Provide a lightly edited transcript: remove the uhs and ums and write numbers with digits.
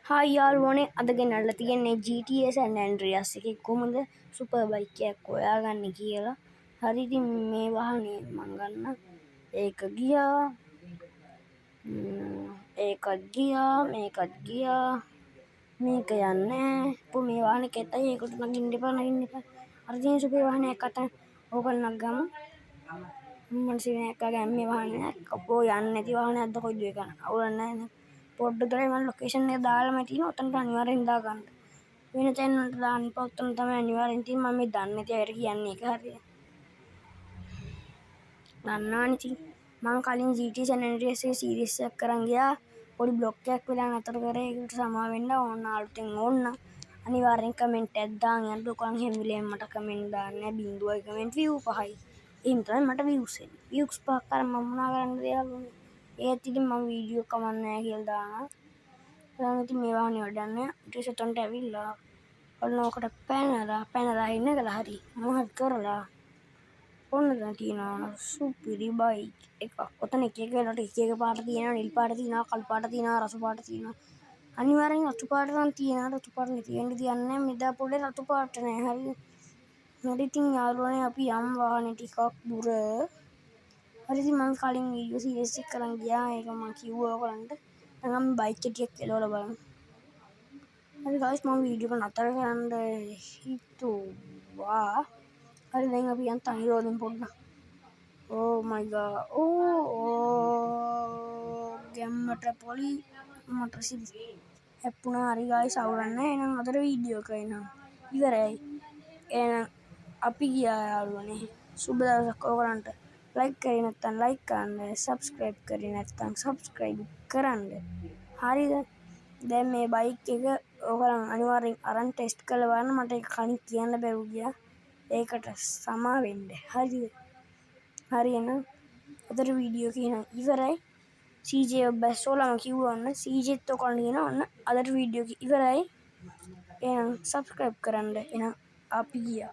Hi යාළුවනේ අද ගෙනල්ලා තියෙන්නේ GTA San Andreas එකේ කොහොමද සුපර් බයික් එකක් හොයාගන්නේ කියලා. හරි ඉතින් මේ වාහනේ මං ගන්න. ඒකත් ගියා. මේකත් ගියා. මේක යන්නේ. මේ වාහනේ කෙතයි ඒකට නගින්න එපා. අර තියෙන සුපර් වාහනයක් අතන ඕක නගගමු. මනසිනේ කගන්නේ මේ වාහනේ කපෝ යන්නේ නැති වාහනයක්ද කොයිද ඒක අවුලක් නැහැ නේ. පොඩ්ඩක් මම ලොකේෂන් එක දාලාම තියෙනවා. ඔතනට අනිවාර්යෙන් දාගන්න. වෙන තැන් වලට දාන්න එපා. ඔතන තමයි අනිවාර්යෙන් තියෙන්නේ. මම මේ දන්නේ නැති අයට කියන්නේ ඒක හරියට. දන්නවනේ ඉතින්. මම කලින් GTA San Andreas එකේ සීරීස් එකක් කරන් ගියා. පොඩි බ්ලොක් එකක් වෙලා නතර කරේ. ඒකට සමා වෙන්න ඕන අලුතෙන් ඕන අනිවාර්යෙන් කමෙන්ට් එකක් දාන්න යන්න. ඔයගොල්ලන් හැම වෙලේම මට කමෙන්ට් දාන්නේ නැහැ. 0යි කමෙන්ට් view 5යි. එහෙනම් තමයි මට views එන්නේ. views 5ක් කරන් මම මොනා කරන්නද යාළුවනේ. ඒත් ඉතින් මම වීඩියෝ කමක් නැහැ කියලා දානවා. දැන් ඉතින් මේ වාහනේ වඩන්නේ ඊට උතන්ට ඇවිල්ලා ඔන්නෝකට පැනලා ඉන්නකලා හරි මොහොත් කරලා ඔන්න දැන් තියෙනවා සුපිරි බයික් එකක්. ඔතන එක වෙලට එක පාට තියෙනවා, නිල් පාට තියෙනවා, කළු පාට තියෙනවා, රතු පාට තියෙනවා. අනිවාර්යෙන් රතු පාට නම් තියෙනවා. රතු පාට නැති වෙන්න දෙයක් නැහැ. මෙදා පොඩේ රතු පාට නැහැ. හරි. හරි ඉතින් යාළුවනේ අපි යම් වාහනේ ටිකක් දුර. හරි ඉතින් මම කලින් වීඩියෝ සීරීස් එක කරන් ගියා. ඒක මම කිව්වා ඔයගලන්ට. දැන් අපි බයික් එක ටිකක් එලවලා බලමු. හරි guys මම වීඩියෝ එක නතර කරන්න හිතුවා. හරි දැන් අපි යන් තනිරෝදෙන් පොඩ්ඩක්. Oh my god. ගැම්මට පොලි මට සිදි හැප්පුණා. හරි guys අවුලක් නැහැ. එහෙනම් අදට වීඩියෝ එක එනවා. ඉවරයි. එහෙනම් අපි ගියා යාළුවනේ. සුබ දවසක් ඔයගලන්ට. ලයික් කරේ නැත්නම් ලයික් කරන්න, සබ්ස්ක්‍රයිබ් කරේ නැත්නම් සබ්ස්ක්‍රයිබ් කරන්න. හරිද? දැන් මේ බයික් එක ඔයගලන් අනිවාර්යෙන් අරන් ටෙස්ට් කරලා බලන්න. මට ඒක කලින් කියන්න බැරුව ගියා. ඒකට සමා වෙන්න. හරිද? හරි එහෙනම් අදට වීඩියෝ එක ඉවරයි. CJ බැස්සෝලම කිව්වා ඔන්න CJත් ඔයගලන් කියනවා ඔන්න අදට වීඩියෝ එක ඉවරයි. එහෙනම් සබ්ස්ක්‍රයිබ් කරන්න. එහෙනම් අපි ගියා.